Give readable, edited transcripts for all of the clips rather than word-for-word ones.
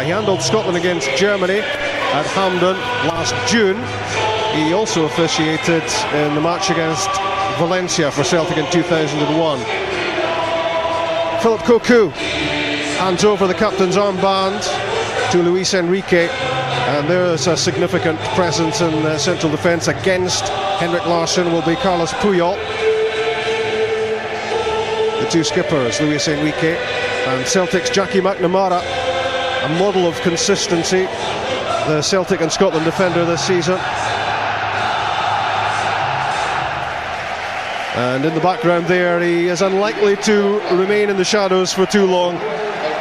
He handled Scotland against Germany at Hampden last June. He also officiated in the match against Valencia for Celtic in 2001. Philip Cocu hands over the captain's armband to Luis Enrique, and there's a significant presence in central defence. Against Henrik Larsson will be Carlos Puyol. The two skippers, Luis Enrique and Celtic's Jackie McNamara, a model of consistency, the Celtic and Scotland defender this season. And in the background there, he is unlikely to remain in the shadows for too long.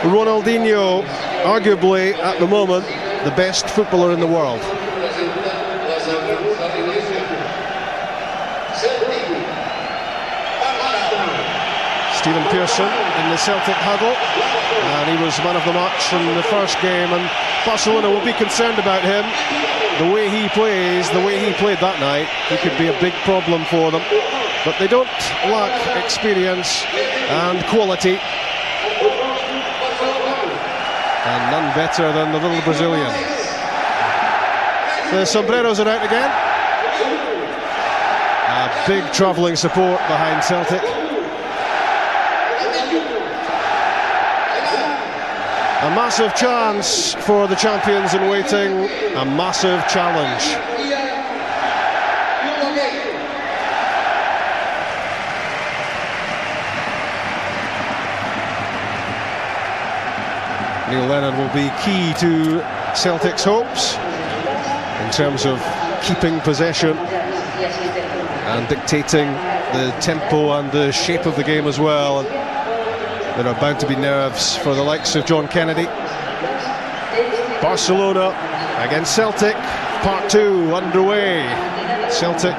Ronaldinho, arguably at the moment the best footballer in the world. Stephen Pearson in the Celtic huddle, and he was man of the match in the first game, and Barcelona will be concerned about him. The way he plays, the way he played that night, he could be a big problem for them. But they don't lack experience and quality, and none better than the little Brazilian. The sombreros are out again. A big travelling support behind Celtic. A massive chance for the champions in waiting, a massive challenge. Neil Lennon will be key to Celtic's hopes in terms of keeping possession and dictating the tempo and the shape of the game as well. There are bound to be nerves for the likes of John Kennedy. Barcelona against Celtic, part 2 underway. Celtic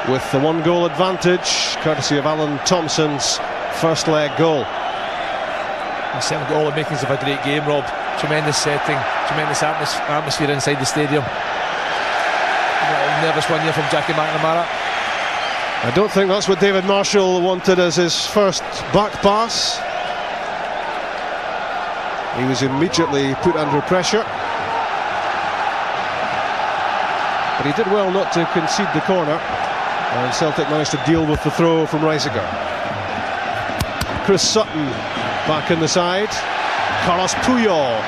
with the 1-goal advantage, courtesy of Alan Thompson's first leg goal. He's certainly got all the makings of a great game, Rob. Tremendous setting, tremendous atmosphere inside the stadium. Nervous one here from Jackie McNamara. I don't think that's what David Marshall wanted as his first back pass. He was immediately put under pressure, but he did well not to concede the corner, and Celtic managed to deal with the throw from Reisiger. Chris Sutton back in the side. Carlos Puyol.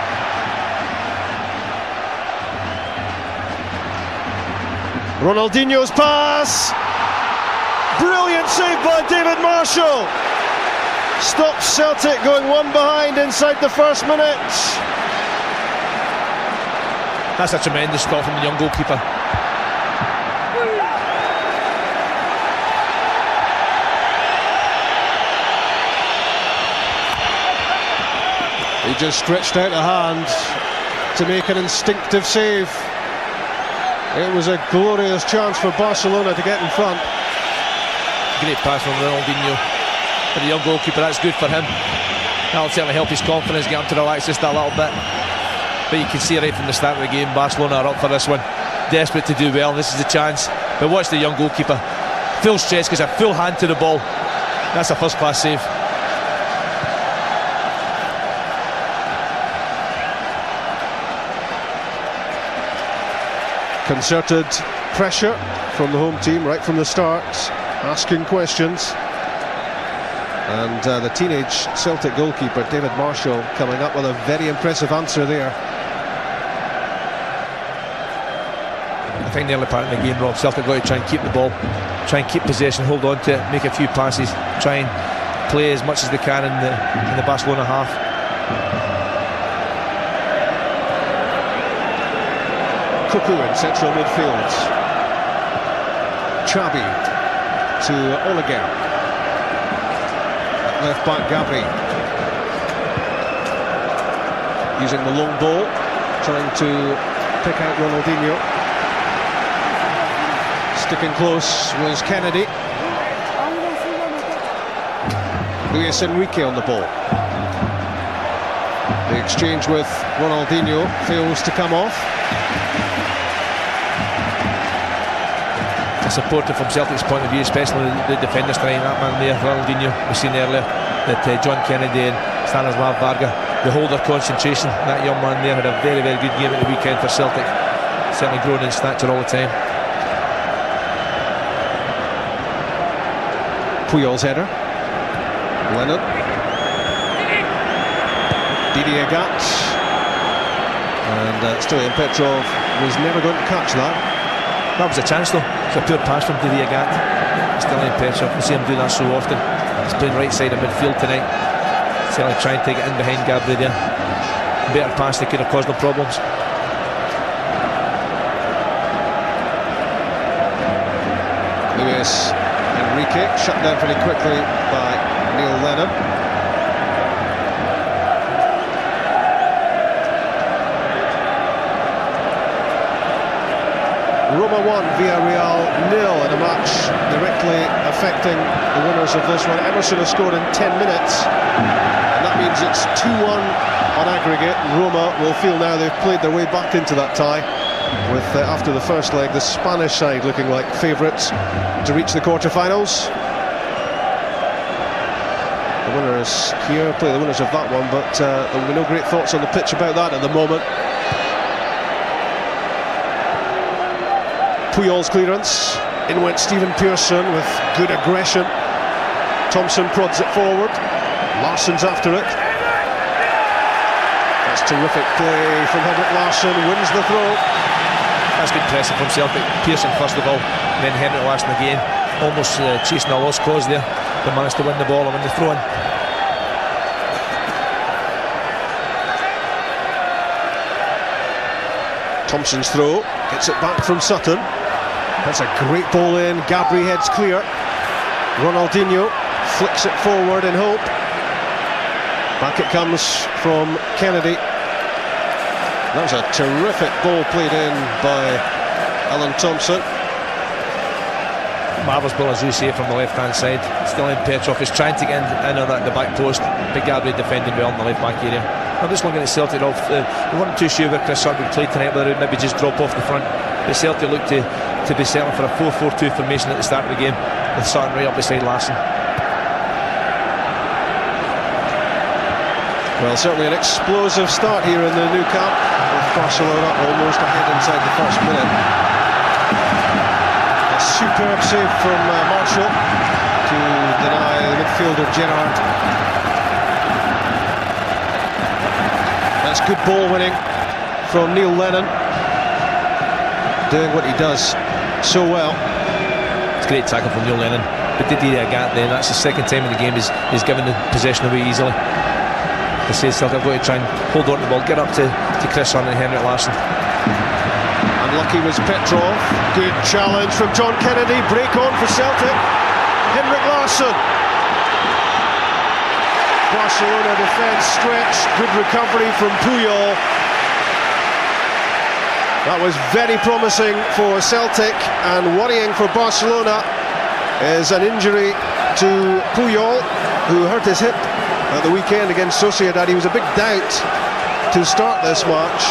Ronaldinho's pass. Brilliant save by David Marshall. Stops Celtic going one behind inside the first minute. That's a tremendous stop from the young goalkeeper. He just stretched out a hand to make an instinctive save. It was a glorious chance for Barcelona to get in front. Great pass from Ronaldinho. For the young goalkeeper, that's good for him. That'll certainly help his confidence, get him to relax just a little bit. But you can see right from the start of the game, Barcelona are up for this one. Desperate to do well, this is the chance. But watch the young goalkeeper. Full stress, gives a full hand to the ball. That's a first-class save. Concerted pressure from the home team right from the start, asking questions, and the teenage Celtic goalkeeper David Marshall coming up with a very impressive answer there. I think the early part of the game, Rob, Celtic got to try and keep the ball, try and keep possession, hold on to it, make a few passes, try and play as much as they can in the Barcelona half. Cocu in central midfield. Chabi to Oliger. Left back Gabri. Using the long ball, trying to pick out Ronaldinho. Sticking close was Kennedy. Luis Enrique on the ball. The exchange with Ronaldinho fails to come off. Supportive from Celtic's point of view, especially the defenders trying that man there, Ronaldinho, we've seen earlier that John Kennedy and Stanislav Varga hold their concentration. That young man there had a very, very good game at the weekend for Celtic. Certainly growing in stature all the time. Puyol's header. Lennon. Didier Gat. And Stoyan Petrov was never going to catch that. That was a chance though. It's a pure pass from Didier Gat. Stoyan Petrov, we see him do that so often. He's playing right side of midfield tonight. Certainly trying to get in behind Gabri there. Better pass, they could have caused no problems. Luis Enrique shut down pretty quickly by Neil Lennon. Roma 1, Villarreal 0 in a match directly affecting the winners of this one. Emerson has scored in 10 minutes, and that means it's 2-1 on aggregate. Roma will feel now they've played their way back into that tie, with after the first leg the Spanish side looking like favourites to reach the quarter-finals. The winners here play the winners of that one, but there will be no great thoughts on the pitch about that at the moment. Puyol's clearance, in went Stephen Pearson with good aggression. Thompson prods it forward, Larsson's after it. That's terrific play from Henrik Larsson, wins the throw. That's good pressing from Celtic. Pearson first of all, and then Henrik Larsson again, almost chasing a lost cause there. They managed to win the ball and win the throw in. Thompson's throw, gets it back from Sutton. That's a great ball in, Gabri heads clear. Ronaldinho flicks it forward in hope. Back it comes from Kennedy. That was a terrific ball played in by Alan Thompson. Marvellous ball, as you say, from the left-hand side. Still in Petrov is trying to get in on the back post. Big Gabri defending well in the left-back area. I'm just looking at Celtic off. We weren't too sure where Chris Sutton would play tonight, whether it would maybe just drop off the front. But Celtic looked to be settling for a 4-4-2 formation at the start of the game, with Sutton right up beside Larsson. Well, certainly an explosive start here in the new camp, with Barcelona almost ahead inside the first minute. A superb save from Marshall to deny the midfielder Gerrard. That's good ball winning from Neil Lennon, doing what he does so well. It's a great tackle from Neil Lennon, but Didier Gat then, that's the second time in the game he's given the possession away easily. I say Celtic have got to try and hold on to the ball, get up to Chris Hunt and Henrik Larsson. Unlucky was Petrov. Good challenge from John Kennedy. Break on for Celtic. Henrik Larsson. Barcelona defence stretched. Good recovery from Puyol. That was very promising for Celtic, and worrying for Barcelona is an injury to Puyol, who hurt his hip at the weekend against Sociedad. He was a big doubt to start this match,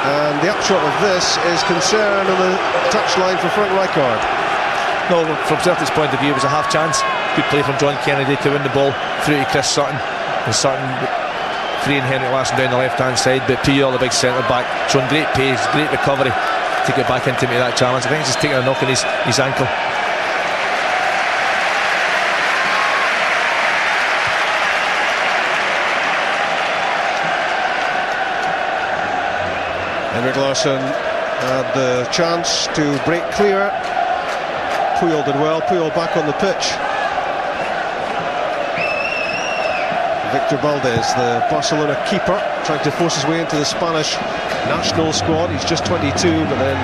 and the upshot of this is concern on the touchline for Frank Rijkaard. No, from Celtic's point of view, it was a half chance. Good play from John Kennedy to win the ball through to Chris Sutton, and Sutton freeing Henrik Larsson down the left-hand side. But Puyol, the big centre-back, showing great pace, great recovery to get back into that challenge. I think he's just taking a knock on his ankle. Henrik Larsson had the chance to break clear. Puyol did well. Puyol back on the pitch. Victor Valdez, the Barcelona keeper, trying to force his way into the Spanish national squad. He's just 22, but then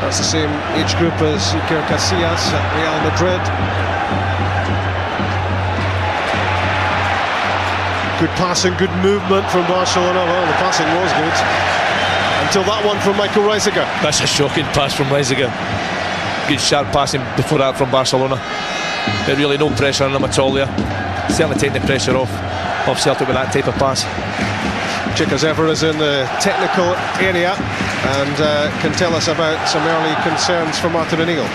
that's the same age group as Iker Casillas at Real Madrid. Good passing, good movement from Barcelona. Well, the passing was good until that one from Michael Reisiger. That's a shocking pass from Reisiger. Good sharp passing before that from Barcelona, but really no pressure on them at all there. Certainly taking the pressure off Celtic with that type of pass. Chick, as ever, is in the technical area and can tell us about some early concerns for Martin O'Neill.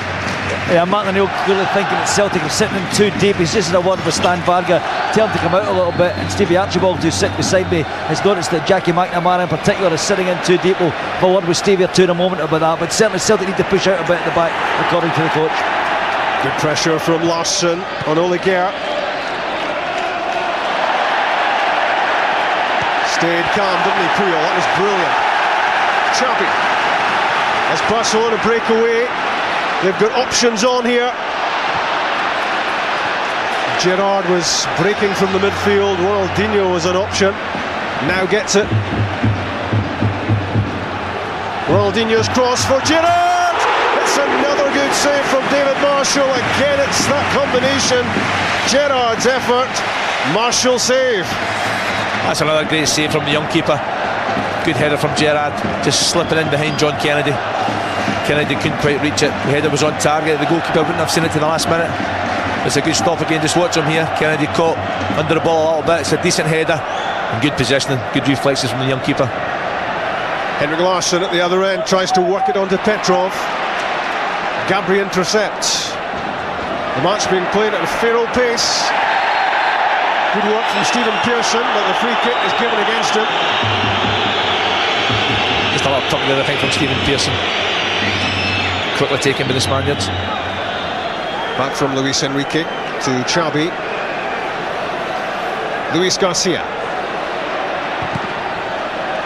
Yeah, Martin O'Neill clearly thinking that Celtic are sitting in too deep. He's just had a word with Stan Varga, tell him to come out a little bit, and Stevie Archibald, who's sitting beside me, has noticed that Jackie McNamara in particular is sitting in too deep. We'll have a word with Stevie or two in a moment about that, but certainly Celtic need to push out a bit at the back, according to the coach. Good pressure from Larsson on Ole Gehr. Stayed calm, didn't he, Puyol? That was brilliant. Xabi. As Barcelona break away, they've got options on here. Gerrard was breaking from the midfield. Ronaldinho was an option. Now gets it. Ronaldinho's cross for Gerrard. It's another good save from David Marshall. Again, it's that combination. Gerrard's effort, Marshall save. That's another great save from the young keeper. Good header from Gerrard, just slipping in behind John Kennedy. Kennedy couldn't quite reach it. The header was on target. The goalkeeper wouldn't have seen it to the last minute. It's a good stop again. Just watch him here. Kennedy caught under the ball a little bit. It's a decent header and good positioning, good reflexes from the young keeper. Henrik Larsson at the other end tries to work it onto Petrov. Gabri intercepts. The match being played at a feral pace. Good work from Stephen Pearson, but the free kick is given against him. Just a little tuck there, I think, from Stephen Pearson. Quickly taken by the Spaniards. Back from Luis Enrique to Xabi. Luis Garcia.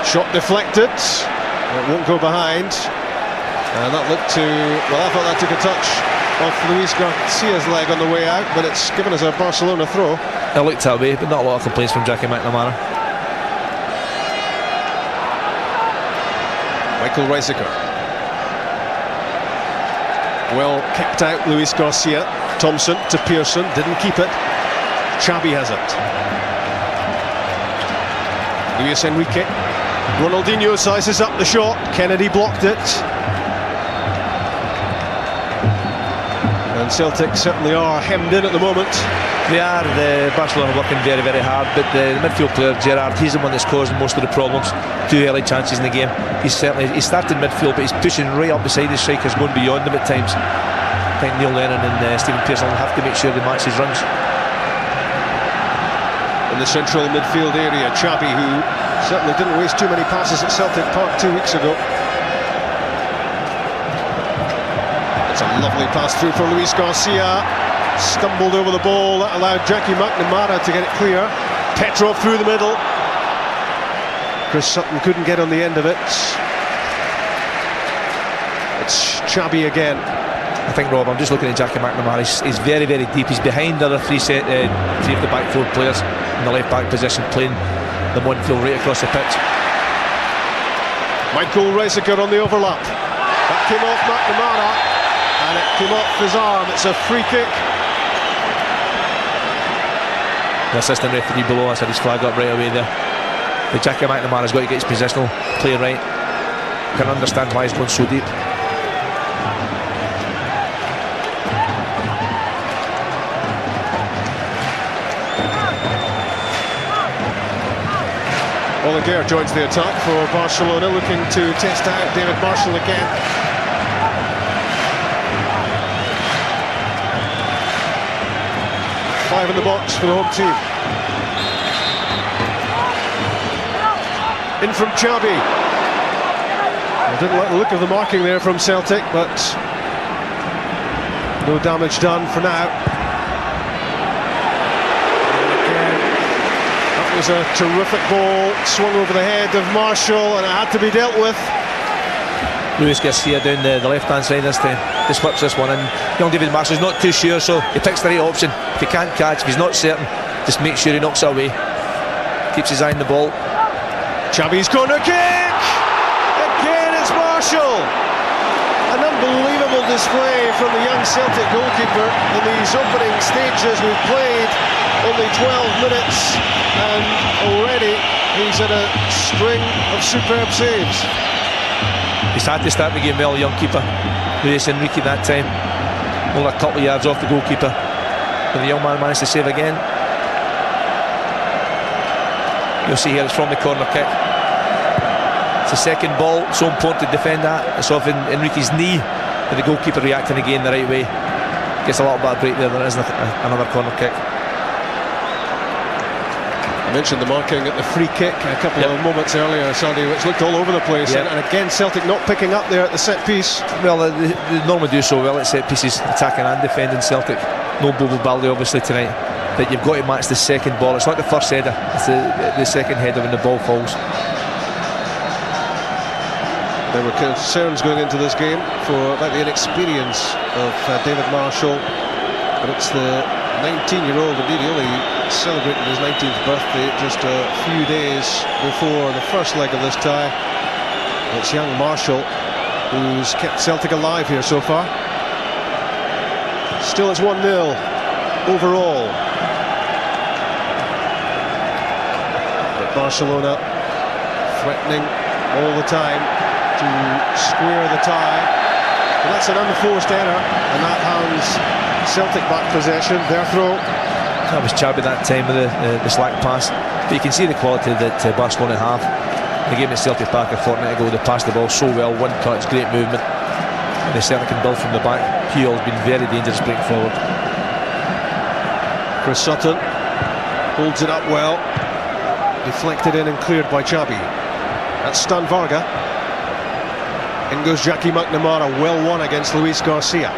Shot deflected. It won't go behind. And that looked to... Well, I thought that took a touch off Luis Garcia's leg on the way out, but it's given us a Barcelona throw. It looked that way, but not a lot of complaints from Jackie McNamara. Michael Reisiger. Well kept out, Luis Garcia. Thompson to Pearson, didn't keep it. Xabi has it. Luis Enrique. Ronaldinho sizes up the shot. Kennedy blocked it. And Celtic certainly are hemmed in at the moment. They are. Barcelona working very, very hard, but the midfield player Gerrard, he's the one that's causing most of the problems. 2 early chances in the game. He's started midfield, but he's pushing right up beside the strikers, going beyond them at times. I think Neil Lennon and Stephen Pearson will have to make sure they match his runs. In the central midfield area, Xabi, who certainly didn't waste too many passes at Celtic Park 2 weeks ago. It's a lovely pass through for Luis Garcia. Stumbled over the ball, that allowed Jackie McNamara to get it clear. Petrov through the middle. Chris Sutton couldn't get on the end of it. It's Xabi again. I think, Rob, I'm just looking at Jackie McNamara. He's very, very deep. He's behind the other three of the back 4 players in the left back position, playing the one field right across the pitch. Michael Reisiger on the overlap. That came off McNamara, and it came off his arm. It's a free kick. The assistant referee below us had his flag up right away there. But Jackie McNamara's got to get his positional play right. You can understand why he's going so deep. Ole Gehr joins the attack for Barcelona, looking to test out David Marshall again. Five in the box for the home team. In from Xabi. I didn't like the look of the marking there from Celtic, but no damage done for now. That was a terrific ball, swung over the head of Marshall, and it had to be dealt with. Luis Garcia down the left-hand side this time. Just whips this one in. Young David Marshall's not too sure, so he picks the right option. If he can't catch, if he's not certain, just make sure he knocks it away. Keeps his eye on the ball. Xabi's corner kick! Again, it's Marshall! An unbelievable display from the young Celtic goalkeeper in these opening stages. We've played only 12 minutes, and already he's had a string of superb saves. He's had to start the game well, young keeper Luis Enrique that time. Only a couple of yards off the goalkeeper, but the young man managed to save again. You'll see here it's from the corner kick. It's the second ball, so important to defend that. It's off Enrique's knee, But the goalkeeper reacting again the right way. Gets a little bit of break there. There isn't another corner kick. I mentioned the marking at the free kick a couple of moments earlier, Sandy, which looked all over the place. And again, Celtic not picking up there at the set piece. Well, they normally do so well at set pieces, attacking and defending. Celtic. No Bobo Baldé obviously tonight. But you've got to match the second ball. It's not the first header, it's the second header when the ball falls. There were concerns going into this game about the inexperience of David Marshall, but it's the 19-year-old, indeed he only celebrated his 19th birthday just a few days before the first leg of this tie. It's young Marshall who's kept Celtic alive here so far. Still it's 1-0 overall. But Barcelona threatening all the time to square the tie. And that's an unforced error, and that hands Celtic back possession. Their throw. That was Chabi that time with the slack pass. But you can see the quality that Barcelona have. The game at Celtic Park a fortnight ago, they passed the ball so well, one touch, great movement, and they certainly can build from the back. Puel's been very dangerous breaking forward. Chris Sutton holds it up well, deflected in and cleared by Chabi. That's Stan Varga. In goes Jackie McNamara, well won against Luis Garcia.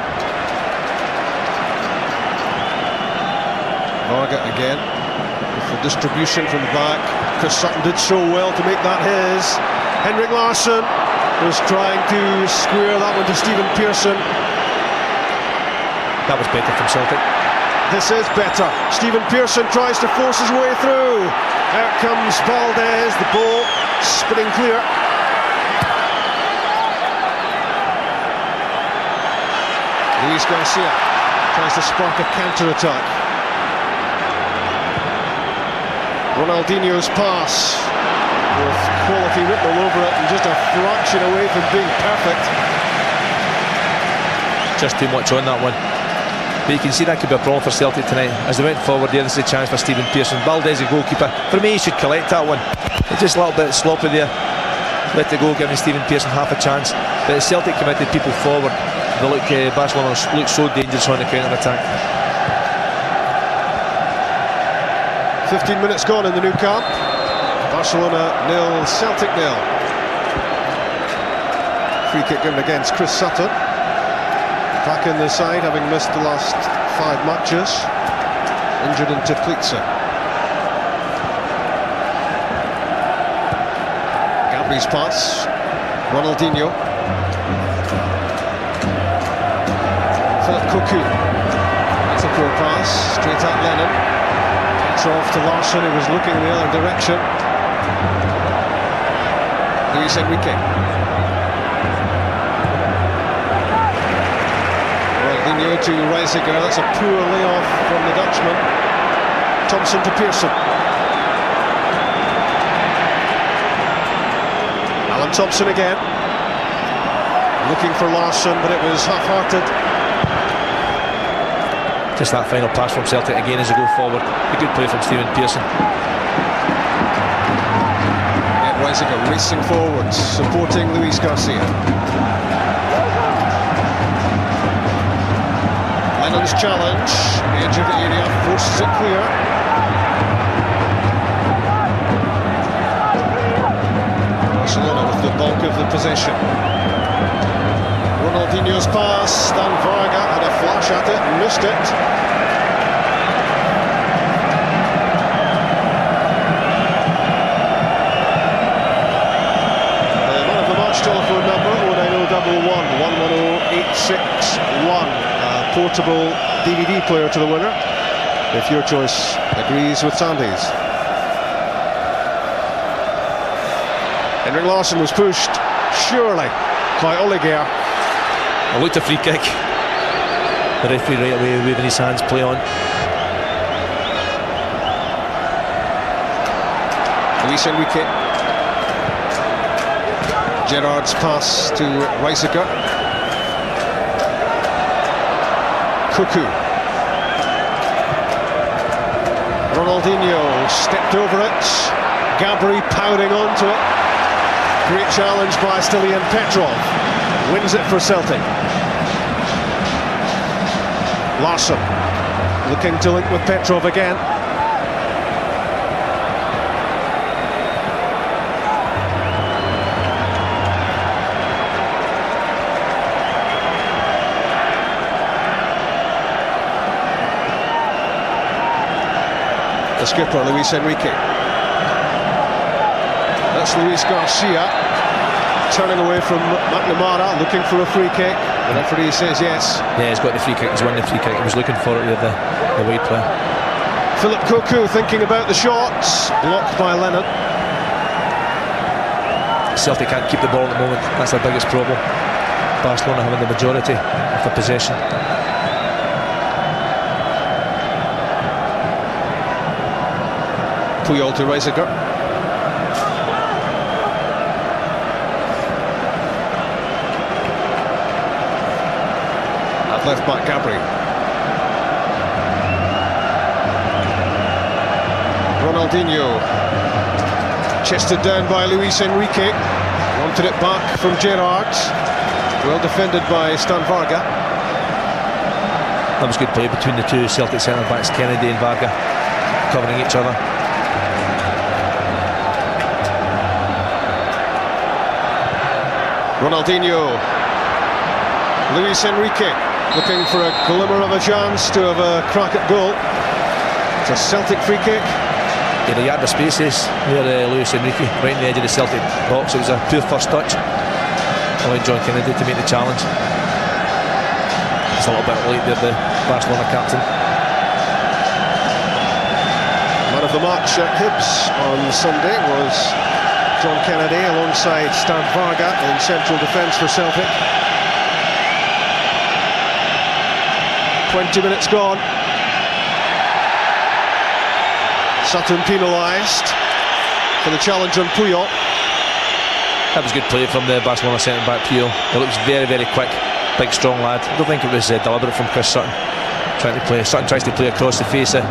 Varga again with the distribution from the back. Chris Sutton did so well to make that his. Henrik Larsson was trying to square that one to Stephen Pearson. That was better from Celtic. This is better. Stephen Pearson tries to force his way through. Out comes Valdez, the ball spinning clear. Luis Garcia tries to spark a counter-attack. Ronaldinho's pass with quality written all over it and just a fraction away from being perfect. Just too much on that one. But you can see that could be a problem for Celtic tonight. As they went forward there, this is a chance for Stephen Pearson. Valdez, the goalkeeper. For me, he should collect that one. It's just a little bit sloppy there. Let it go, giving Stephen Pearson half a chance. But as Celtic committed people forward, they look, Barcelona look so dangerous on the counter-attack. 15 minutes gone in the new camp. Barcelona 0, Celtic 0. Free kick given against Chris Sutton. Back in the side, having missed the last 5 matches. Injured in Teplica. Gabri's pass. Ronaldinho. Philip Cocu. That's a poor pass. Straight at Lennon. Off to Larsson, who was looking in the other direction. Luis Enrique. Ronaldinho to Reisiger. That's a poor layoff from the Dutchman. Thompson to Pearson. Alan Thompson again. Looking for Larsson, but it was half-hearted. Just that final pass from Celtic again as they go forward. A good play from Stephen Pearson. Yeah, Reisiger racing forwards, supporting Luis Garcia. Lennon's challenge, edge of the area, forces it clear. Barcelona with the bulk of the possession. Ronaldinho's pass, Stan Varga had a flash at it, missed it. The man of the match telephone number 09011 110861. A portable DVD player to the winner, if your choice agrees with Sandy's. Henrik Larsson was pushed, surely, by Oliger. I looked a free kick. The referee right away waving his hands, play on. Luis Enrique. Gerrard's pass to Reisiger. Cocu. Ronaldinho stepped over it. Gabri pounding onto it. Great challenge by Stilian Petrov. Wins it for Celtic. Larsson looking to link with Petrov again. The skipper, Luis Enrique. That's Luis Garcia turning away from McNamara, looking for a free kick. The referee says yes. Yeah, he's got the free kick. He's won the free kick. He was looking for it with the wide player. Philip Koku thinking about the shots, blocked by Lennon. Celtic can't keep the ball at the moment. That's their biggest problem. Barcelona having the majority of the possession. Puyol to Reisiger. At left back, Gabri. Ronaldinho. Chested down by Luis Enrique. Wanted it back from Gerrard. Well defended by Stan Varga. That was good play between the two Celtic centre backs, Kennedy and Varga, covering each other. Ronaldinho, Luis Enrique looking for a glimmer of a chance to have a crack at goal. It's a Celtic free kick. Yeah, the yard of spaces there, Luis Enrique, right in the edge of the Celtic box. It was a poor first touch. Allowed John Kennedy to make the challenge. It's a little bit late there, the Barcelona captain. Man of the match at Hibs on Sunday was John Kennedy alongside Stan Varga in central defence for Celtic. 20 minutes gone. Sutton penalised for the challenge on Puyol. That was good play from the Barcelona centre back Puyol. He looks very, very quick, big, strong lad. I don't think it was deliberate from Chris Sutton. Sutton tries to play across the face of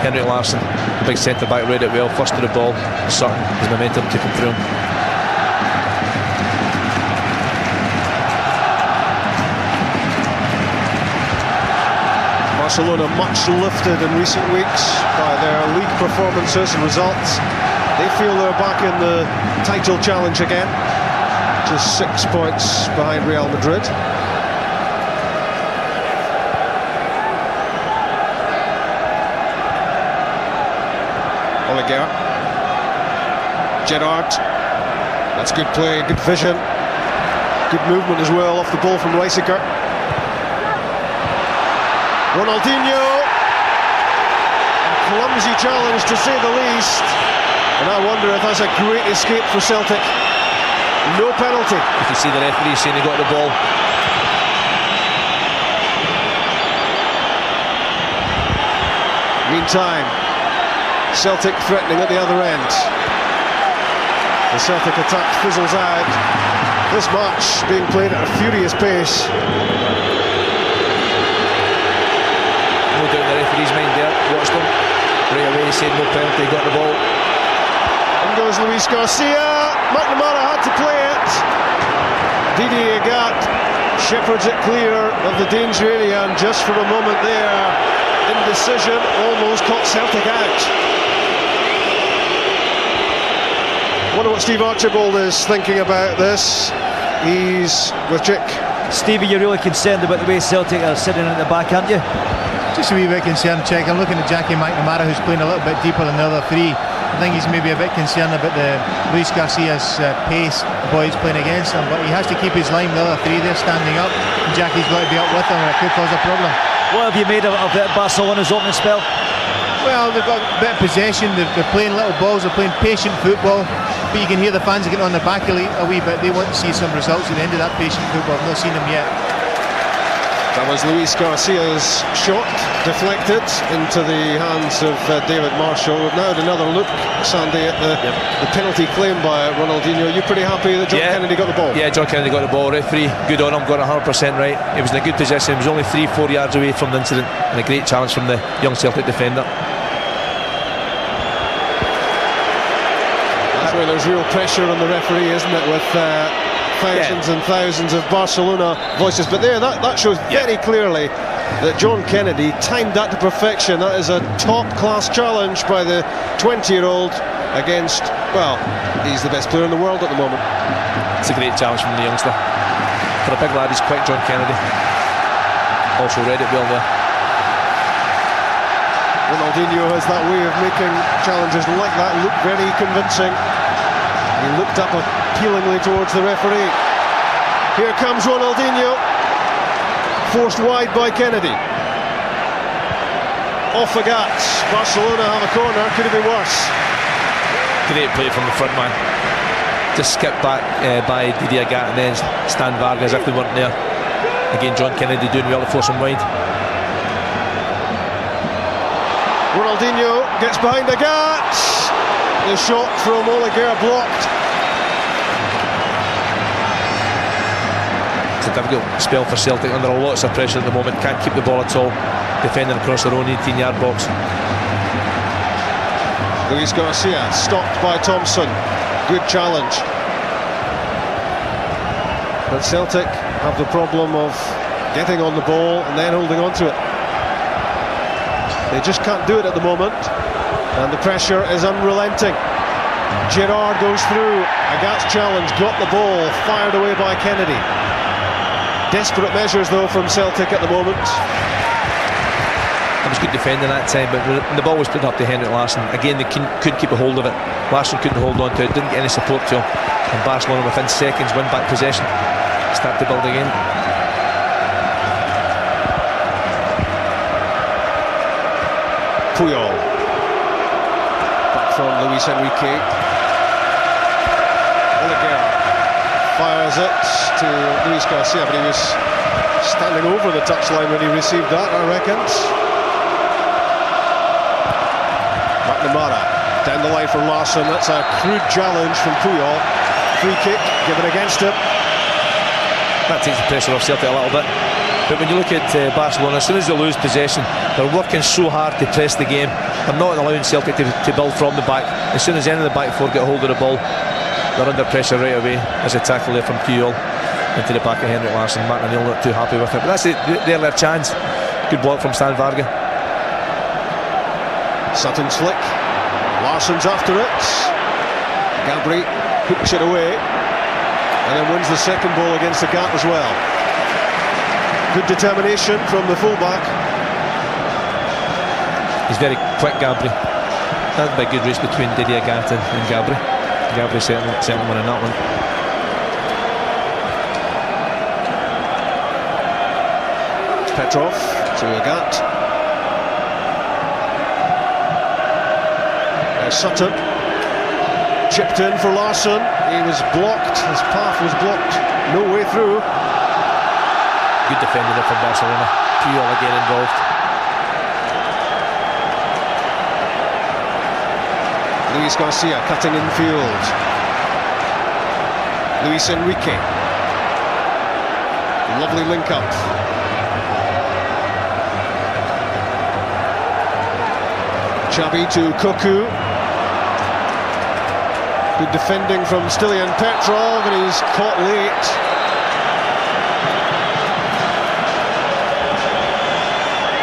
Henrik Larsson. The big centre back read it well, first to the ball. Sutton, his momentum took him through him. Barcelona much lifted in recent weeks by their league performances and results. They feel they're back in the title challenge again, just 6 points behind Real Madrid. Oliger, Gerrard, that's good play, good vision, good movement as well off the ball from Reisiger. Ronaldinho, a clumsy challenge to say the least, and I wonder if that's a great escape for Celtic. No penalty. You can see the referee saying he got the ball. Meantime, Celtic threatening at the other end. The Celtic attack fizzles out. This match being played at a furious pace. No doubt in the referee's mind there. Watched him. Right away he said no penalty, got the ball. In goes Luis Garcia. McNamara had to play it. Didier Agat shepherds it clear of the danger area, and just for a moment there, indecision almost caught Celtic out. Wonder what Steve Archibald is thinking about this. He's with Chick. Stevie, you're really concerned about the way Celtic are sitting at the back, aren't you? Just a wee bit concerned, Chick. I'm looking at Jackie McNamara, who's playing a little bit deeper than the other three. I think he's maybe a bit concerned about the Luis Garcia's pace, the boys playing against him, but he has to keep his line. The other three, they're standing up, and Jackie's got to be up with him, or it could cause a problem. What have you made of Barcelona's opening spell? Well, they've got a bit of possession, they're playing little balls, they're playing patient football, but you can hear the fans are getting on their back a wee bit. They want to see some results at the end of that patient football. I've not seen them yet. That was Luis Garcia's shot, deflected into the hands of David Marshall. We've now had another look, Sandy, at the penalty claim by Ronaldinho. You pretty happy that John Kennedy got the ball? Yeah, John Kennedy got the ball. Referee, good on him, got 100% right. He was in a good position. He was only 3-4 yards away from the incident, and a great challenge from the young Celtic defender. That's where there's real pressure on the referee, isn't it, with thousands and thousands of Barcelona voices. But there, that shows very clearly that John Kennedy timed that to perfection. That is a top-class challenge by the 20-year-old against, well, he's the best player in the world at the moment. It's a great challenge from the youngster. For a big lad, he's quick, John Kennedy. Also read it well there. Ronaldinho has that way of making challenges like that look very convincing. He looked up appealingly towards the referee. Here comes Ronaldinho, forced wide by Kennedy. Off the guts. Barcelona have a corner. Could have been worse. Great play from the front man. Just skipped back by Didier Gat and then Stan Vargas as if they weren't there. Again, John Kennedy doing well to force him wide. Ronaldinho gets behind the Gat. The shot from Oleguer blocked. It's a difficult spell for Celtic under lots of pressure at the moment. Can't keep the ball at all. Defending across their own 18-yard box. Luis Garcia stopped by Thompson. Good challenge. But Celtic have the problem of getting on the ball and then holding on to it. They just can't do it at the moment, and the pressure is unrelenting. Gerrard goes through. Agat's challenge, got the ball, fired away by Kennedy. Desperate measures though from Celtic at the moment. It was good defending that time, but the ball was put up to Henrik Larsson. Again, they couldn't keep a hold of it. Larsson couldn't hold on to it, didn't get any support to him, and Barcelona within seconds win back possession, start to build again. Puyol back from Luis Enrique. Oleguer fires it to Luis Garcia, but he was standing over the touchline when he received that, I reckon. McNamara down the line from Larsson. That's a crude challenge from Puyol. Free kick given against him. That takes the pressure off Celtic a little bit. But when you look at Barcelona, as soon as they lose possession, they're working so hard to press the game. They're not allowing Celtic to build from the back. As soon as any of the back four get hold of the ball, they're under pressure right away. As a tackle there from Puyol into the back of Henrik Larsson. Martin O'Neill not too happy with it, but that's their chance. Good block from Stan Varga. Sutton's flick. Larsson's after it. Gabri hooks it away and then wins the second ball against the Gat as well. Good determination from the fullback. He's very quick, Gabri. That'd be a good race between Didier Gat and Gabri. Gabri certainly winning that one. Petrov to Agat. There's Sutton. Chipped in for Larsson. He was blocked. His path was blocked. No way through. Good defender there from Barcelona. Puyol again involved. Luis Garcia cutting infield. Luis Enrique. Lovely link up. Xabi to Koku. Good defending from Stilian Petrov, and he's caught late.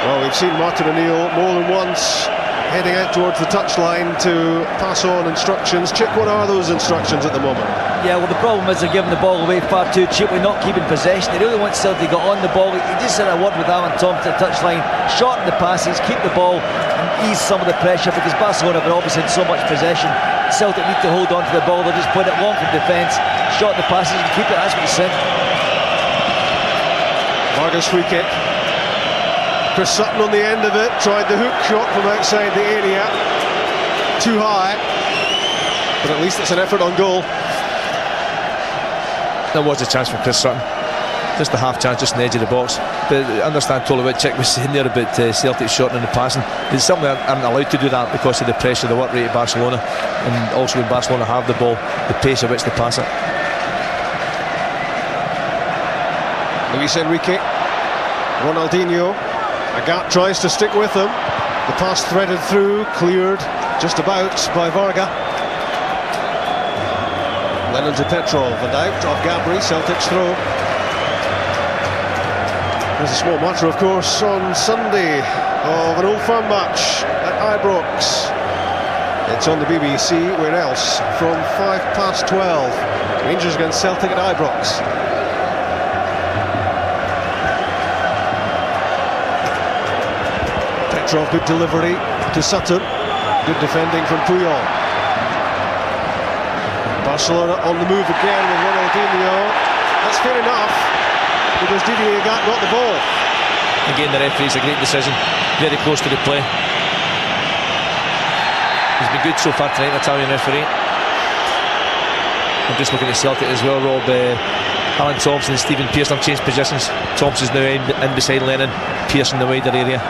Well, we've seen Martin O'Neill more than once heading out towards the touchline to pass on instructions. Chick, what are those instructions at the moment? Yeah, well, the problem is they're giving the ball away far too cheaply, not keeping possession. They really want Celtic to get on the ball. He just had a word with Alan Thompson at the touchline, shorten the passes, keep the ball and ease some of the pressure, because Barcelona have obviously had so much possession. Celtic need to hold on to the ball. They're just putting it long from defence, shorten the passes and keep it. That's what he's saying. Vargas free kick. Chris Sutton on the end of it, tried the hook shot from outside the area. Too high, but at least it's an effort on goal. There was a chance from Chris Sutton. Just a half chance, just on the edge of the box. But I understand totally what Chick was saying there about Celtic shortening the passing. They simply aren't allowed to do that because of the pressure, the work rate of Barcelona, and also when Barcelona have the ball, the pace at which they pass it. Luis Enrique. Ronaldinho. Agat tries to stick with him. The pass threaded through, cleared just about by Varga. Lennon to Petrov, and out of Gabri, Celtic's throw. There's a small matter, of course, on Sunday of an Old Firm match at Ibrox. It's on the BBC. Where else? From 12:05. Rangers against Celtic at Ibrox. Petrov, good delivery to Sutton. Good defending from Puyol. Barcelona on the move again with Ronaldinho. That's fair enough, because Didier got the ball. Again, the referee's a great decision. Very close to the play. He's been good so far tonight, Italian referee. I'm just looking at Celtic as well, Rob. Alan Thompson and Stephen Pearson have changed positions. Thompson's now in beside Lennon, Pearson in the wider area.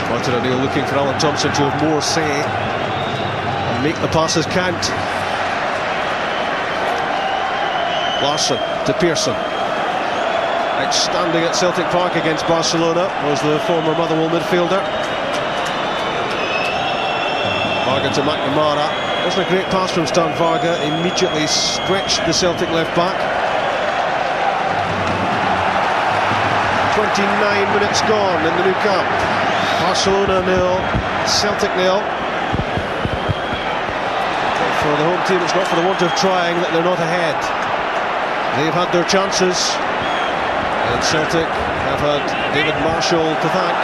Martin O'Neill looking for Alan Thompson to have more say and make the passes count. Larsson to Pearson. Outstanding at Celtic Park against Barcelona was the former Motherwell midfielder. Varga to McNamara. Wasn't a great pass from Stan Varga. Immediately stretched the Celtic left back. 29 minutes gone in the new camp. Barcelona 0, Celtic 0. For the home team, it's not for the want of trying that they're not ahead. They've had their chances, and Celtic have had David Marshall to thank.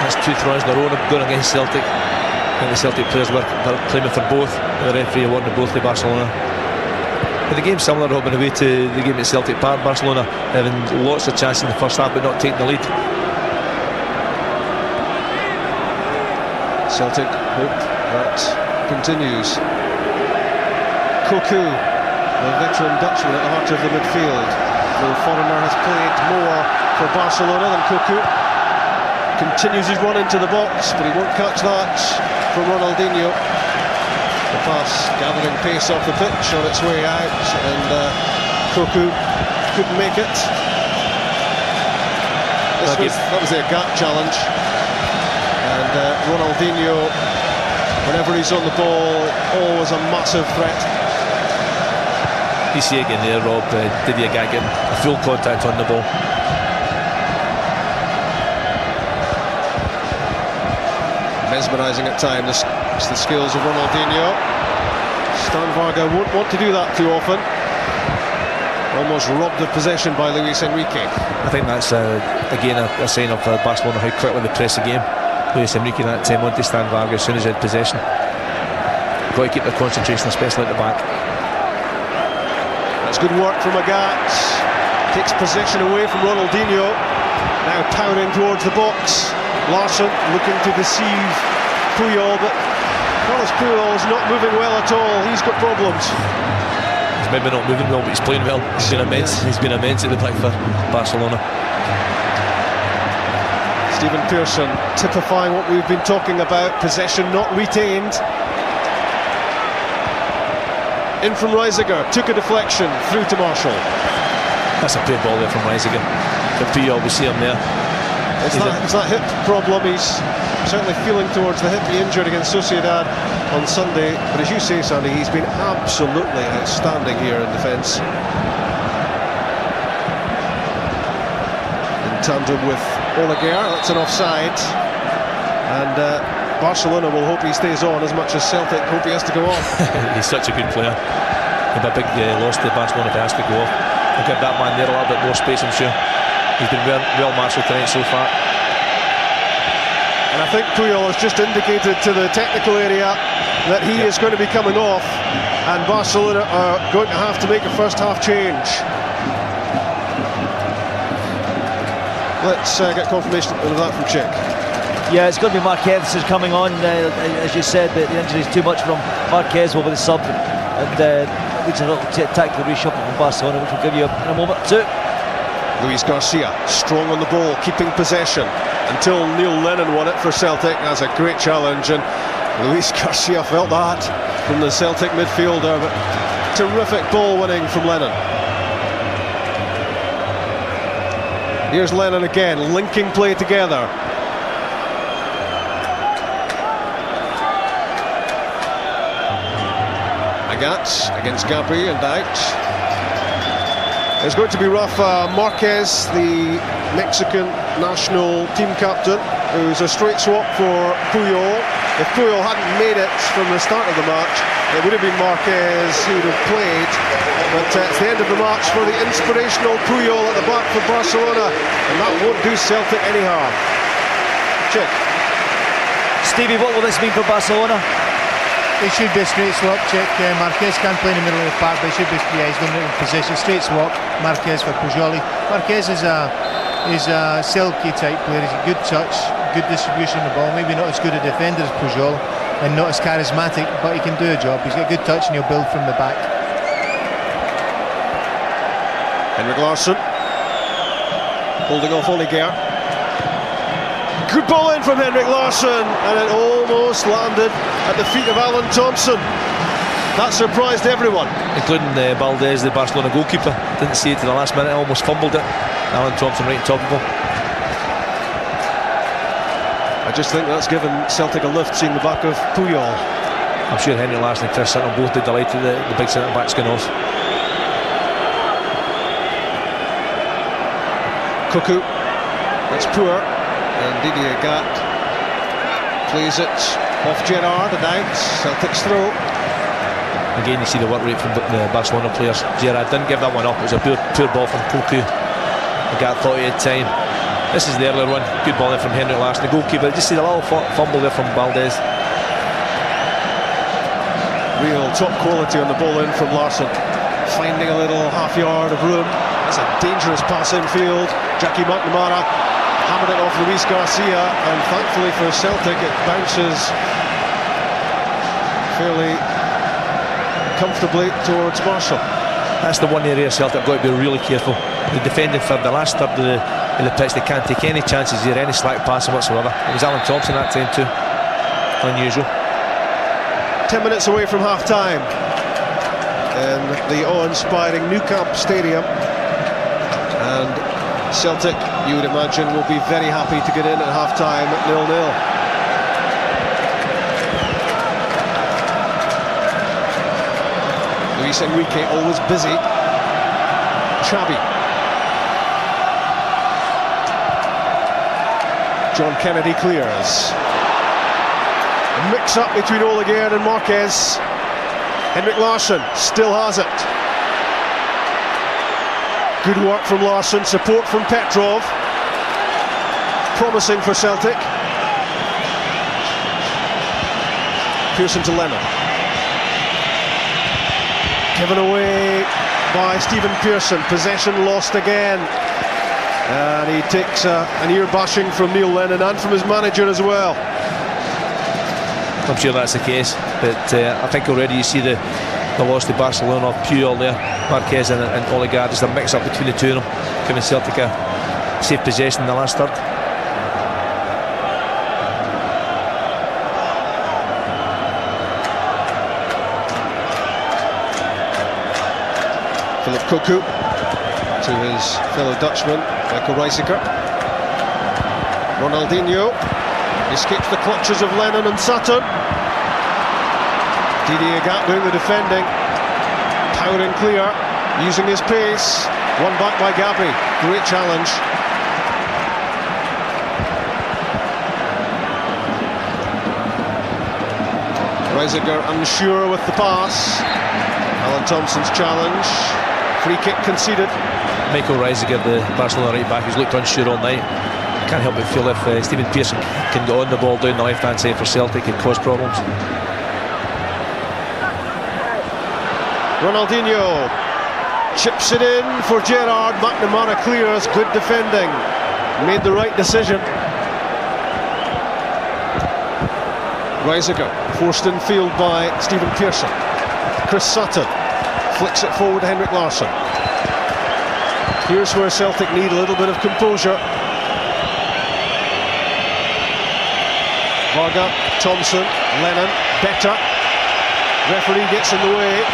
That's 2 throws in a row going against Celtic, and the Celtic players were claiming for both. The referee awarded both to Barcelona. But the game's similar, Robin, away to the game at Celtic Park. Barcelona having lots of chances in the first half but not taking the lead. Celtic hope that continues. Cocu, the veteran Dutchman at the heart of the midfield. The foreigner has played more for Barcelona than Cocu. Continues his run into the box, but he won't catch that from Ronaldinho. The pass gathering pace off the pitch on its way out, and Cocu couldn't make it. That was their gap challenge, and Ronaldinho, whenever he's on the ball, always a massive threat. You see again there, Rob, Didier Gagin, a full contact on the ball. Mesmerising at times, the skills of Ronaldinho. Stan Varga won't want to do that too often. Almost robbed of possession by Luis Enrique. I think that's again a sign of Barcelona, how quickly they press the game. Luis Enrique that time on to Stan Varga as soon as he had possession. Got to keep their concentration, especially at the back. That's good work from Agat. Takes possession away from Ronaldinho. Now powering towards the box. Larsson looking to deceive Puyol, but Carlos Puyol is not moving well at all. He's got problems. He's maybe not moving well, but he's playing well. He's been immense. He's been immense at the back for Barcelona. Stephen Pearson typifying what we've been talking about. Possession not retained. In from Reisiger, took a deflection through to Marshall. That's a great ball there from Reisiger. For Puyol, we see him there. It's that hip problem. He's certainly feeling towards the hip. He injured against Sociedad on Sunday, but as you say, Sandy, he's been absolutely outstanding here in defence. In tandem with Oleguer, that's an offside, and Barcelona will hope he stays on as much as Celtic hope he has to go off. He's such a good player. It'd be a big loss to Barcelona if he has to go off. We'll give that man there a little bit more space, I'm sure. He's been well marshalled tonight so far. And I think Puyol has just indicated to the technical area that he is going to be coming off, and Barcelona are going to have to make a first half change. Let's get confirmation of that from Chick. Yeah, it's going to be Marquez who's coming on. As you said, the injury is too much from Marquez over the sub, and needs a little tactical reshuffle from Barcelona, which we'll give you in a moment or two. Luis Garcia, strong on the ball, keeping possession until Neil Lennon won it for Celtic. That's a great challenge, and Luis Garcia felt that from the Celtic midfielder, but terrific ball winning from Lennon. Here's Lennon again, linking play together. Agatz against Gabri and out. It's going to be Rafa Marquez, the Mexican national team captain, who's a straight swap for Puyol. If Puyol hadn't made it from the start of the match, it would have been Marquez who would have played. But it's the end of the match for the inspirational Puyol at the back for Barcelona, and that won't do Celtic any harm. Check. Stevie, what will this mean for Barcelona? It should be a straight swap. Check. Marquez can't play in the middle of the park, but it should be, he's done it in position. Straight swap. Marquez for Pujol. Marquez is a silky type player. He's a good touch, good distribution of the ball. Maybe not as good a defender as Pujol, and not as charismatic, but he can do a job. He's got good touch, and he'll build from the back. Henrik Larsson holding off Oliger. Good ball in from Henrik Larsson, and it almost landed at the feet of Alan Thompson. That surprised everyone, including Valdez, the Barcelona goalkeeper. Didn't see it to the last minute, almost fumbled it. Alan Thompson right on top of him. I just think that's given Celtic a lift, seeing the back of Puyol. I'm sure Henrik Larsson and Chris Sutton both be delighted that the big centre back's going off. Cuckoo, that's poor, and Didier Agat plays it off Gerrard and out. Celtic's throw. Again, you see the work rate from the Barcelona players. Gerrard didn't give that one up. It was a poor ball from Cuckoo. Agat thought he had time. This is the earlier one. Good ball in from Henrik Larsson, the goalkeeper. Just see the little fumble there from Valdez. Real top quality on the ball in from Larsson, finding a little half yard of room. That's a dangerous pass infield. Jackie McNamara hammered it off Luis Garcia, and thankfully for Celtic it bounces fairly comfortably towards Marshall. That's the one area Celtic have got to be really careful. The defending for the last third of the pitch, they can't take any chances here, any slack passing whatsoever. It was Alan Thompson that time too. Unusual. 10 minutes away from half time in the awe-inspiring Nou Camp Stadium, and Celtic, you would imagine, will be very happy to get in at half time at 0-0. Luis Enrique always busy. Xavi. John Kennedy clears. A mix-up between Oliger and Marquez. Henrik Larsson still has it. Good work from Larsson, support from Petrov. Promising for Celtic. Pearson to Lennon. Given away by Stephen Pearson. Possession lost again. And he takes an ear bashing from Neil Lennon and from his manager as well. I'm sure that's the case, but I think already you see the loss to Barcelona of Puyol there, Marquez and Oliger, just a mix-up between the two of them, giving Celtic a safe possession in the last third. Philip Cocu to his fellow Dutchman, Michael Reisiger. Ronaldinho escapes the clutches of Lennon and Sutton. Didier Agat doing the defending, powering clear, using his pace. One back by Gabri, great challenge. Reisiger unsure with the pass. Alan Thompson's challenge. Free kick conceded. Michael Reisiger, the Barcelona right back, who's looked unsure all night. Can't help but feel if Stephen Pearson can get on the ball down the left-hand side for Celtic, it could cause problems. Ronaldinho chips it in for Gerrard. McNamara clears, good defending, made the right decision. Reisiger forced in field by Stephen Pearson. Chris Sutton flicks it forward to Henrik Larsson. Here's where Celtic need a little bit of composure. Varga, Thompson, Lennon, better. Referee gets in the way.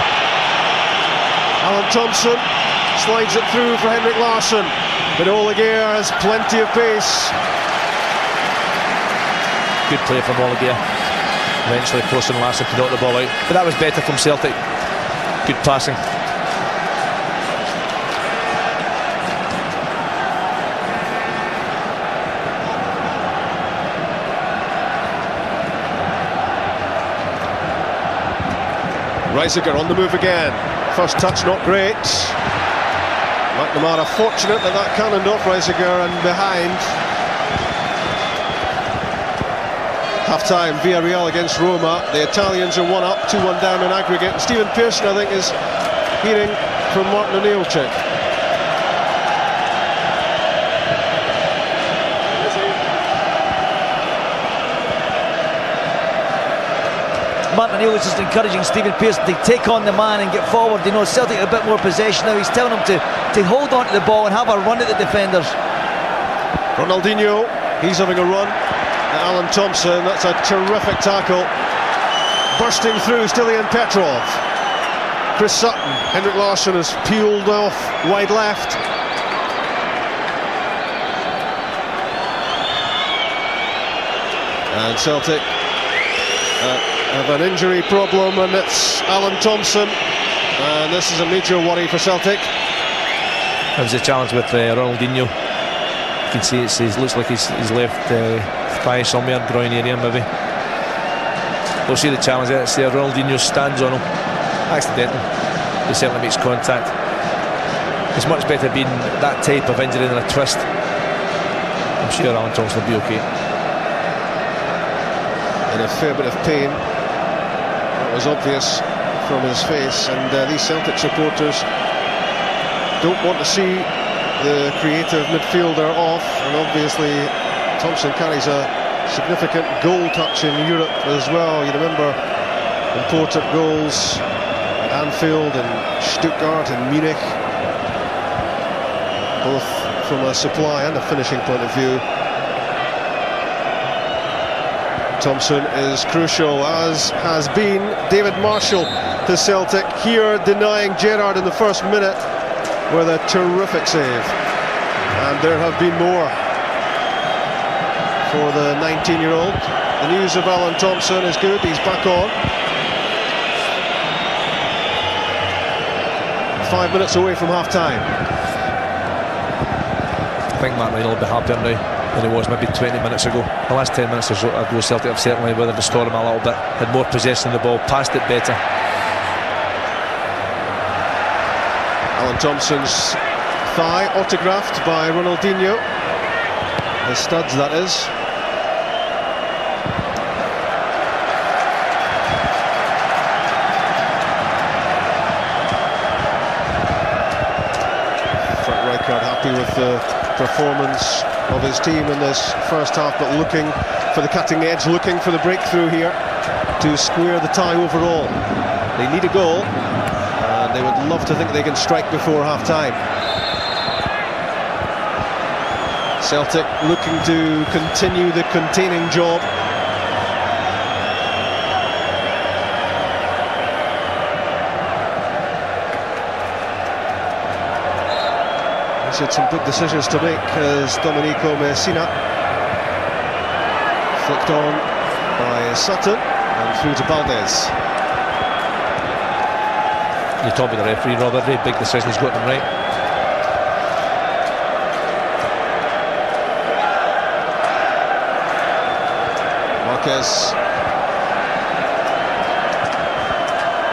Alan Thompson slides it through for Henrik Larsson, but Oliger has plenty of pace. Good play from Oliger. Eventually forcing Larsson to knock the ball out, but that was better from Celtic. Good passing. Reisiger on the move again. First touch not great. McNamara fortunate that cannoned off Reisiger and behind. Half-time, Villarreal against Roma. The Italians are 1 up, 2-1 down in aggregate. And Stephen Pearson, I think, is hearing from Martin O'Neill. Martin O'Neill is just encouraging Stephen Pearson to take on the man and get forward. You know, Celtic a bit more possession now. He's telling him to hold on to the ball and have a run at the defenders. Ronaldinho, he's having a run at Alan Thompson. That's a terrific tackle. Bursting through, Stilian Petrov. Chris Sutton, Henrik Larsson has peeled off wide left. And Celtic have an injury problem, and it's Alan Thompson, and this is a major worry for Celtic. That was a challenge with Ronaldinho. You can see it looks like he's left thigh somewhere, groin area maybe. We'll see the challenge there. It's there. Ronaldinho stands on him accidentally. He certainly makes contact. It's much better being that type of injury than a twist. I'm sure Alan Thompson will be okay. In a fair bit of pain. It was obvious from his face, and these Celtic supporters don't want to see the creative midfielder off, and obviously Thompson carries a significant goal touch in Europe as well. You remember important goals at Anfield and Stuttgart and Munich, both from a supply and a finishing point of view. Thompson is crucial, as has been David Marshall to Celtic, here denying Gerrard in the first minute with a terrific save. And there have been more for the 19-year-old. The news of Alan Thompson is good, he's back on. 5 minutes away from half-time. I think Martin O'Neill will be happier now than he was maybe 20 minutes ago. The last 10 minutes or so ago, Celtic have certainly weathered the storm a little bit, had more possession of the ball, passed it better. Alan Thompson's thigh autographed by Ronaldinho. The studs, that is. Frank Rijkaard happy with the performance of his team in this first half, but looking for the cutting edge, looking for the breakthrough here to square the tie overall. They need a goal, and they would love to think they can strike before half-time. Celtic looking to continue the containing job. He's had some big decisions to make as Domenico Messina flicked on by Sutton and through to Valdez. You talk about the referee, Robert. Very big decision, he's got them right. Marquez.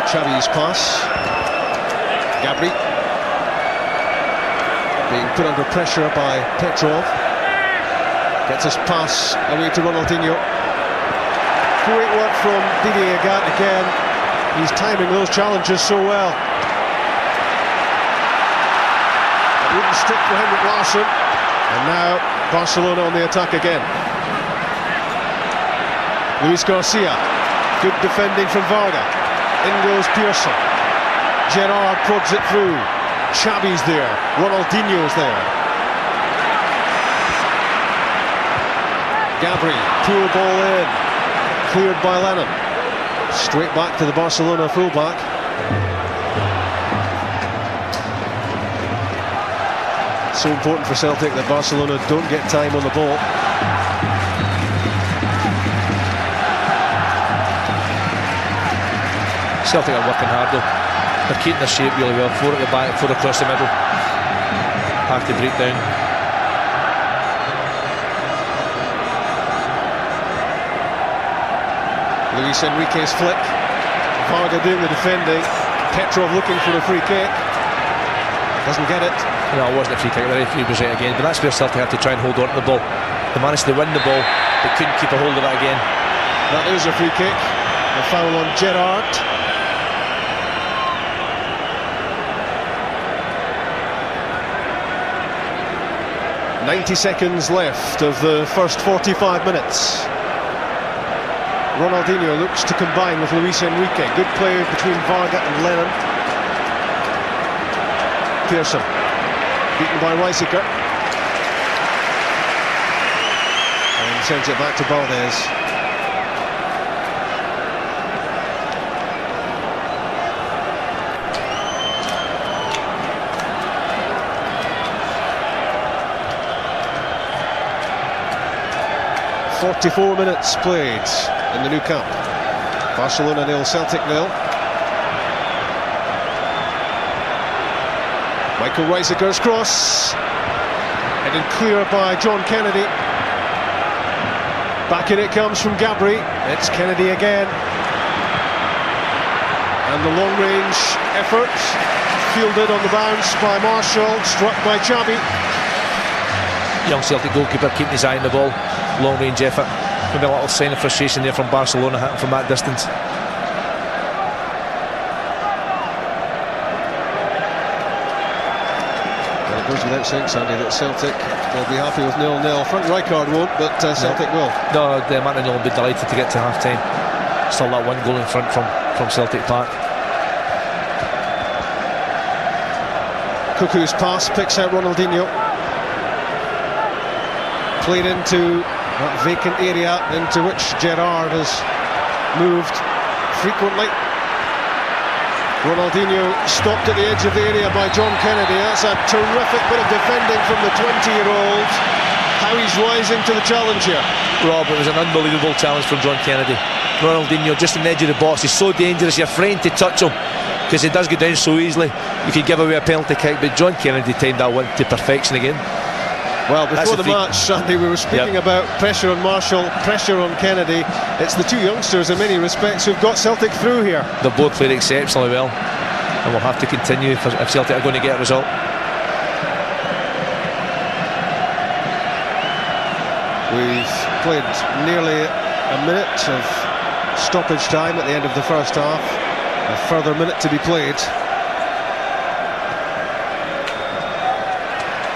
Xavi's pass. Gabri being put under pressure by Petrov. Gets his pass away to Ronaldinho. Great work from Didier Agat again. He's timing those challenges so well. It wouldn't stick for Henrik Larsson. And now Barcelona on the attack again. Luis Garcia. Good defending from Varga. In goes Pearson. Gerrard prods it through. Xavi's there. Ronaldinho's there. Gabri, poor ball in. Cleared by Lennon. Straight back to the Barcelona fullback. So important for Celtic that Barcelona don't get time on the ball. Celtic are working hard though. They're keeping their shape really well. 4 at the back, 4 across the middle. Hard to break down. Luis Enrique's flick. Varga doing the defending. Petrov looking for a free kick. Doesn't get it. No, it wasn't a free kick. The referee was right again. But that's where Celtic had to try and hold on to the ball. They managed to win the ball, but couldn't keep a hold of it again. That is a free kick. A foul on Gerrard. "90 seconds left of the first 45 minutes. Ronaldinho looks to combine with Luis Enrique. Good play between Varga and Lennon. Pearson beaten by Weisiger and sends it back to Valdez. "44 minutes played in the new camp. Barcelona 0, Celtic 0. Michael Weisiger's cross, headed clear by John Kennedy. Back in it comes from Gabri. It's Kennedy again, and the long-range effort fielded on the bounce by Marshall, struck by Xavi. Young Celtic goalkeeper keeping his eye on the ball. Long-range effort. Maybe a little sign of frustration there from Barcelona hitting from that distance. Well, it goes without saying, Sandy, that Celtic will be happy with 0-0. Frank Rijkaard won't, but Celtic will. No, the man will be delighted to get to half-time. Still that one goal in front from Celtic Park. Cuckoo's pass picks out Ronaldinho. Played into that vacant area into which Gerrard has moved frequently. Ronaldinho stopped at the edge of the area by John Kennedy. That's a terrific bit of defending from the 20-year-old. How he's rising to the challenge here. Rob, it was an unbelievable challenge from John Kennedy. Ronaldinho just on the edge of the box. He's so dangerous, you're afraid to touch him because he does go down so easily. You could give away a penalty kick, but John Kennedy timed that one to perfection again. Well, before the match, Sandy, we were speaking about pressure on Marshall, pressure on Kennedy. It's the two youngsters in many respects who've got Celtic through here. They've both played exceptionally well, and we'll have to continue if Celtic are going to get a result. We've played nearly a minute of stoppage time at the end of the first half. A further minute to be played.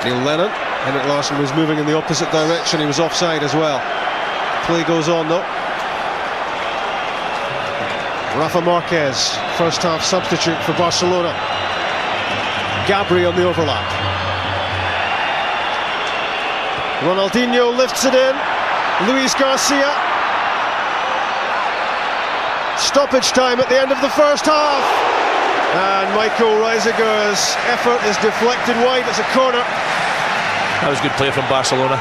Neil Lennon. Henrik Larsson was moving in the opposite direction. He was offside as well. Play goes on though. Rafa Marquez, first half substitute for Barcelona. Gabri on the overlap. Ronaldinho lifts it in. Luis Garcia. Stoppage time at the end of the first half. And Michael Weisiger's effort is deflected wide. It's a corner. That was good play from Barcelona.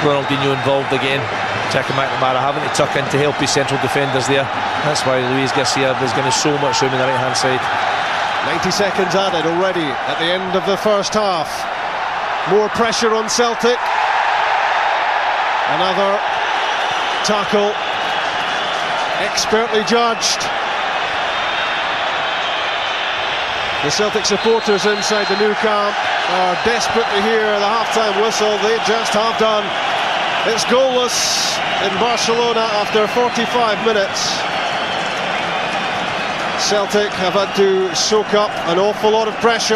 Ronaldinho involved again. Jackie McNamara having to tuck in to help his central defenders there. That's why Luis Garcia is getting so much room on the right hand side. 90 seconds added already at the end of the first half. More pressure on Celtic. Another tackle expertly judged. The Celtic supporters inside the new camp are desperate to hear the half-time whistle. They just have done. It's goalless in Barcelona after 45 minutes. Celtic have had to soak up an awful lot of pressure.